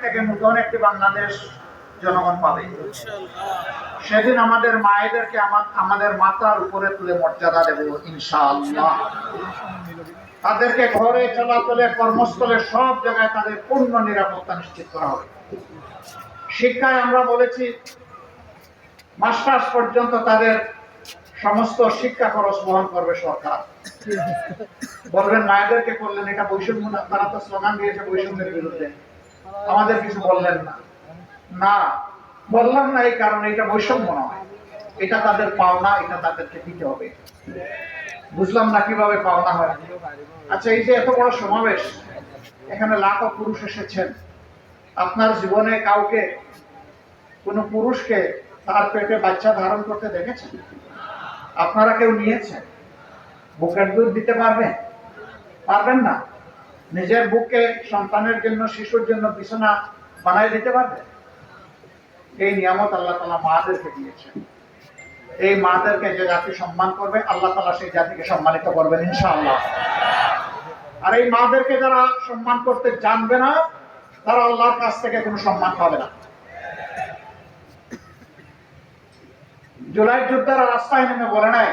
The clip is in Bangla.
থেকে নতুন একটি বাংলাদেশ জনগণ পাবে। সেদিন আমাদের মায়েদেরকে আমাদের মাথার উপরে তুলে মর্যাদা দেব ইনশাআল্লাহ। তাদেরকে ঘরে চলাচলে কর্মস্থলে সব জায়গায় তাদের পূর্ণ নিরাপত্তা নিশ্চিত করা হবে। শিক্ষায় আমরা বলেছি মাস্টার্স পর্যন্ত তাদের সমস্ত শিক্ষা খরচ বহন করবে সরকার। বলবেন মায়েদেরকে করলেন এটা বৈষম্য না? তারা তো স্লোগান দিয়েছে বৈষম্যের বিরুদ্ধে, আমাদের কিছু বললেন না। না, বললাম না এই কারণে এটা বৈষম্য নয়, এটা তাদের পাওনা, এটা তাদেরকে দিতে হবে। বুঝলাম না কিভাবে পাওনা হয়। আচ্ছা, এই যে এত বড় সমাবেশ, এখানে লাখো পুরুষ এসেছেন, আপনার জীবনে কাউকে, কোন পুরুষকে তার পেটে বাচ্চা ধারণ করতে দেখেছেন? আপনারা কেউ নিয়েছেন? বুকের দুধ দিতে পারবেন? পারবেন না। নিজের বুকে সন্তানের জন্য, শিশুর জন্য বিছানা বানাই দিতে পারবেন? এই নিয়ামত আল্লাহ তাআলা মাদেরকে দিয়েছেন। এই মাদেরকে যে জাতি সম্মান করবে, আল্লাহ তাআলা সেই জাতিকে সম্মানিত করবেন ইনশাআল্লাহ। আর এই মাদেরকে যারা সম্মান করতে জানবে না, তারা আল্লাহর কাছ থেকে কোনো সম্মান পাবে না। জুলাই যোদ্ধারা রাস্তায় নেমে বলে নাই